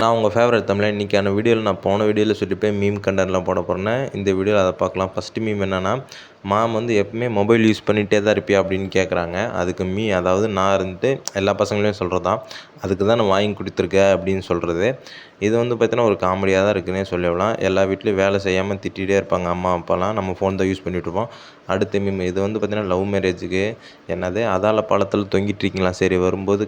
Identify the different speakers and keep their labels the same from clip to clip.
Speaker 1: நான் உங்கள் ஃபேவரட் தமிழன். இன்றைக்கான வீடியோவில் நான் போன வீடியோவில் சொல்லியிருப்பேன் மீம் கண்டென்ட்லாம் போட போகிறேன்னு. இந்த வீடியோவில் அதை பார்க்கலாம். ஃபஸ்ட்டு மீம் என்னென்னா, மாம் வந்து எப்பவுமே மொபைல் யூஸ் பண்ணிகிட்டே தான் இருப்பியா அப்படின்னு கேட்குறாங்க. அதுக்கு அதாவது நான் இருந்துட்டு எல்லா பசங்களையும் சொல்கிறது தான், அதுக்கு தான் நான் வாங்கி கொடுத்துருக்க அப்படின்னு சொல்கிறது. இது வந்து பார்த்தீங்கன்னா ஒரு காமெடியாக தான் இருக்குன்னே சொல்லலாம். எல்லா வீட்லேயும் வேலை செய்யாமல் திட்டிகிட்டே இருப்பாங்க அம்மா அப்பாலாம். நம்ம ஃபோன் தான் யூஸ் பண்ணிகிட்ருப்போம். அடுத்த மீம் இது வந்து பார்த்தீங்கன்னா லவ் மேரேஜுக்கு என்னது அதால பழத்தில் தொங்கிட்டு இருக்கீங்களா, சரி வரும்போது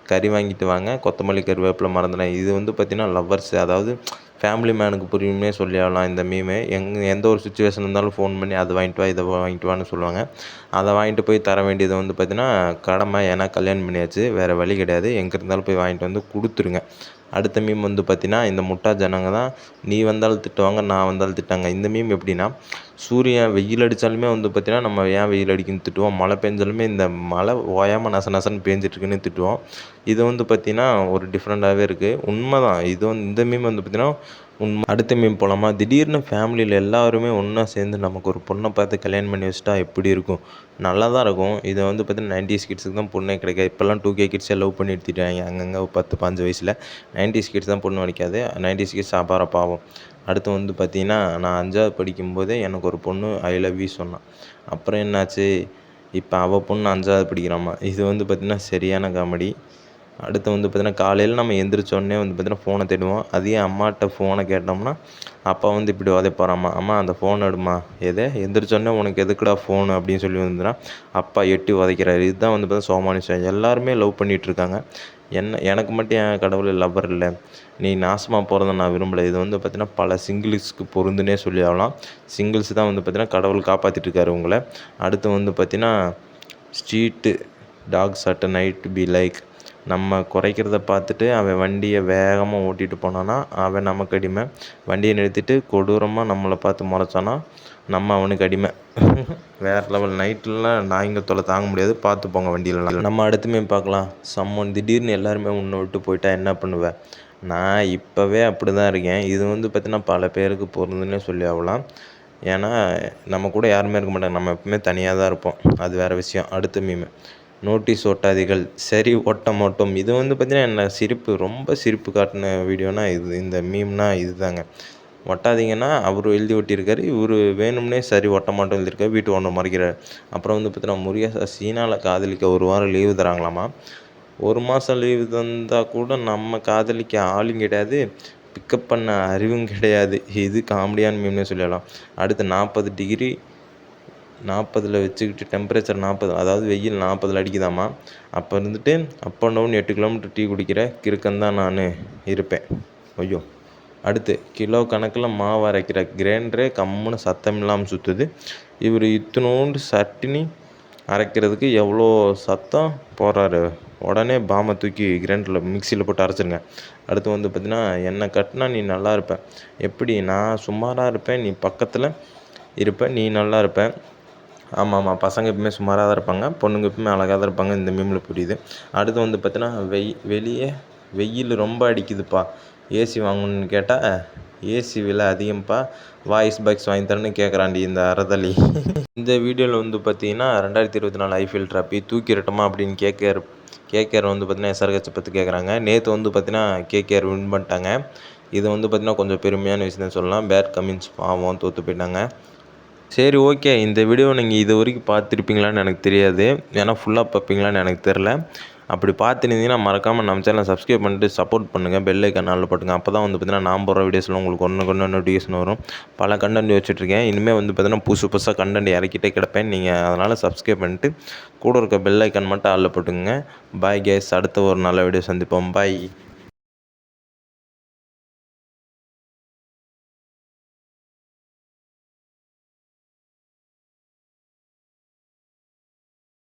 Speaker 1: கறி வாங்கிட்டு வாங்க, கொத்தமல்லி கருவேப்பிலை மறந்துட்டேன். இது வந்து பார்த்திங்கன்னா லவ்வர்ஸ், அதாவது ஃபேமிலி மேனுக்கு புரியும்னே சொல்லிடலாம் இந்த மீமு. எந்த ஒரு சுச்சுவேஷன் இருந்தாலும் ஃபோன் பண்ணி அதை வாங்கிட்டு வா இதை வாங்கிட்டு வான்னு சொல்லுவாங்க. அதை வாங்கிட்டு போய் தர வேண்டியது வந்து பார்த்திங்கன்னா கடமை. ஏன்னா கல்யாணம் பண்ணியாச்சு, வேறு வழி கிடையாது. எங்கே இருந்தாலும் போய் வாங்கிட்டு வந்து கொடுத்துருங்க. அடுத்த மீம் வந்து பார்த்திங்கன்னா இந்த முட்டா ஜனங்க தான், நீ வந்தாலும் திட்டுவாங்க நான் வந்தாலும் திட்டாங்க. இந்த மீம் எப்படின்னா, சூரியன் வெயில் அடித்தாலுமே வந்து பார்த்திங்கன்னா நம்ம ஏன் வெயில் அடிக்குன்னு திட்டுவோம், மழை பெஞ்சாலுமே இந்த மழை ஓயாமல் நசன்னு பேஞ்சிட்ருக்குன்னு திட்டுவோம். இது வந்து பார்த்திங்கன்னா ஒரு டிஃப்ரெண்ட்டாகவே இருக்குது. உண்மை தான் இது. இந்த மீம் வந்து பார்த்திங்கன்னா உண்மை. அடுத்த மீம் போகலாமா? திடீர்னு ஃபேமிலியில் எல்லாருமே ஒன்றா சேர்ந்து நமக்கு ஒரு பொண்ணை பார்த்து கல்யாணம் பண்ணி வச்சுட்டா எப்படி இருக்கும்? நல்லா தான் இருக்கும். இதை வந்து பார்த்திங்கன்னா 90s கிட்ஸுக்கு தான் பொண்ணே கிடைக்காது. இப்போல்லாம் 2K கிட்ஸே லவ் பண்ணி எடுத்துட்டாங்க. அங்கங்கே 10-15 வயசில் 90s கிட்ஸ் தான் பொண்ணு கிடைக்காது. 90s கிட்ஸ் அபார பாவம். அடுத்து வந்து பார்த்திங்கன்னா, நான் 5வது படிக்கும்போதே எனக்கு ஒரு பொண்ணு ஐ லவ் யூ சொன்னான். அப்புறம் என்னாச்சு, இப்போ அவள் பொண்ணு 5வது படிக்கிறாம்மா. இது வந்து பார்த்திங்கன்னா சரியான காமெடி. அடுத்து வந்து பார்த்திங்கன்னா காலையில் நம்ம எந்திரிச்சோடனே வந்து பார்த்திங்கன்னா ஃபோனை தேடுவோம். அதையே அம்மாட்ட ஃபோனை கேட்டோம்னா அப்பா வந்து இப்படி உதைப்பாராம்மா, அம்மா அந்த ஃபோன் எடுமா. எதை எந்திரிச்சோடனே உனக்கு எதுக்குடா ஃபோனு அப்படின்னு சொல்லி வந்துன்னா அப்பா எட்டி உதைக்கிறாரு. இதுதான் வந்து பார்த்தீங்கன்னா சோமானிஷம். எல்லாருமே லவ் பண்ணிகிட்ருக்காங்க. எனக்கு மட்டும் என் கடவுள் லவ்வர் இல்லை, நீ நாசமாக போகிறத நான் விரும்பலை. இது வந்து பார்த்திங்கன்னா பல சிங்கிள்ஸுக்கு பொருந்துன்னே சொல்லி ஆகலாம். சிங்கிள்ஸ் தான் வந்து பார்த்திங்கன்னா கடவுள் காப்பாற்றிட்டுருக்காரு உங்களை. அடுத்து வந்து பார்த்திங்கன்னா street dogs at night be like, நம்ம குறைக்கிறத பார்த்துட்டு அவன் வண்டியை வேகமாக ஓட்டிகிட்டு போனான்னா அவன் நமக்கு அடிமை. வண்டியை நிறுத்திட்டு கொடூரமாக நம்மளை பார்த்து முறைச்சானா நம்ம அவனுக்கு அடிமை. வேறு லெவல். நைட்லலாம் நாய்ங்க தொல்லை தாங்க முடியாது, பார்த்து போங்க வண்டியிலலாம். நம்ம அடுத்துமே பார்க்கலாம். திடீர்னு எல்லாருமே உன்னை விட்டு போயிட்டா என்ன பண்ணுவேன்? நான் இப்போவே அப்படி தான் இருக்கேன். இது வந்து பார்த்திங்கன்னா பல பேருக்கு பொருந்துன்னே சொல்லி ஆகலாம். ஏன்னா நம்ம கூட யாருமே இருக்க மாட்டாங்க, நம்ம எப்பவுமே தனியாக தான் இருப்போம். அது வேறு விஷயம். அடுத்த மீம், நோட்டீஸ் ஒட்டாதீர்கள் சரி ஒட்ட மாட்டோம். இது வந்து பார்த்திங்கன்னா என்ன ரொம்ப சிரிப்பு காட்டின வீடியோனா இந்த மீம்னா இது தாங்க. ஒட்டாதீங்கன்னா அவர் எழுதி ஒட்டியிருக்காரு, இவர் வேணும்னே சரி ஒட்ட மாட்டோம் எழுதியிருக்காரு, வீட்டு ஒன்று மறைக்கிறார். அப்புறம் வந்து பார்த்திங்கன்னா முருகேசா சீனாவில் காதலிக்க 1 வாரம் லீவு தராங்களாமா. 1 மாதம் லீவு தந்தால் கூட நம்ம காதலிக்க ஆளும் கிடையாது, பிக்கப் பண்ண அறிவும் கிடையாது. இது காமெடியான மீம்னே சொல்லலாம். அடுத்து 40 டிகிரி 40ல் வச்சுக்கிட்டு டெம்பரேச்சர் 40, அதாவது வெயில் 40ல் அடிக்குதாம்மா. அப்போ இருந்துட்டு up and down 8 kilometre tea குடிக்கிற கிறுக்கன் தான் நான் இருப்பேன். ஐயோ. அடுத்து கிலோ கணக்கில் மாவு அரைக்கிற கிரைண்டரே கம்முன்னு சத்தம் இல்லாமல் சுற்றுது. இவர் இத்தினோண்டு சட்னி அரைக்கிறதுக்கு எவ்வளோ சத்தம் போடுறாரு. உடனே பாமை தூக்கி கிரைண்டரில் மிக்சியில் போட்டு அரைச்சிருங்க. அடுத்து வந்து பார்த்திங்கன்னா, என்னை கட்டினா நீ நல்லா இருப்ப. எப்படி? நான் சுமாராக இருப்பேன், நீ பக்கத்தில் இருப்பேன், நீ நல்லா இருப்ப. ஆமாம், பசங்க எப்பவுமே சுமாராக தான் இருப்பாங்க, பொண்ணுங்க எப்பவுமே அழகாக தான் இருப்பாங்க. இந்த மீமில் புரியுது. அடுத்து வந்து பார்த்தீங்கன்னா, வெளியே வெயில் ரொம்ப அடிக்குதுப்பா, ஏசி வாங்கணுன்னு கேட்டால் ஏசி விலை அதிகம்ப்பா, வாய்ஸ் பாக்ஸ் வாங்கி தரேன்னு கேட்குறாண்டி இந்த அறதலி. இந்த வீடியோவில் வந்து பார்த்தீங்கன்னா 2024 ஐஃபில் ட்ராஃபி தூக்கிரட்டுமா அப்படின்னு கேகேஆர் வந்து பார்த்தீங்கன்னா எஸ்ஆர்ஹெச் பற்றி கேட்குறாங்க. நேற்று வந்து பார்த்தீங்கன்னா கேகேஆர் வின் பண்ணிட்டாங்க. இது வந்து பார்த்தீங்கன்னா கொஞ்சம் பெருமையான விஷயம் சொல்லலாம். பேட் கமின்ஸ் பாவம் தோற்று போயிட்டாங்க. சரி, ஓகே. இந்த வீடியோ நீங்கள் இது வரைக்கும் பார்த்துருப்பீங்களான்னு எனக்கு தெரியாது, ஏன்னா ஃபுல்லாக பார்ப்பீங்களான்னு எனக்கு தெரில. அப்படி பார்த்துருந்தீங்கன்னா மறக்காமல் நம்ம சேனலை சப்ஸ்கிரைப் பண்ணிட்டு சப்போர்ட் பண்ணுங்கள், பெல் ஐக்கான் ஆல்ல போட்டுங்க. அப்போ தான் வந்து பார்த்தீங்கன்னா நான் போடுற வீடியோஸில் உங்களுக்கு ஒன்று நோட்டிஃபிகேஷன் வரும். பல கண்டென்ட் வச்சுட்ருக்கேன். இனிமேல் வந்து பார்த்தீங்கன்னா புதுசாக கண்டென்ட் இறக்கிட்டே கிடப்பேன். நீங்கள் அதனால் சப்ஸ்கிரைப் பண்ணிட்டு கூட இருக்க பெல் ஐக்கான் மட்டும் ஆல்ல போட்டுங்க. பாய் கேஸ், அடுத்த ஒரு நல்ல வீடியோ சந்திப்போம். பாய்.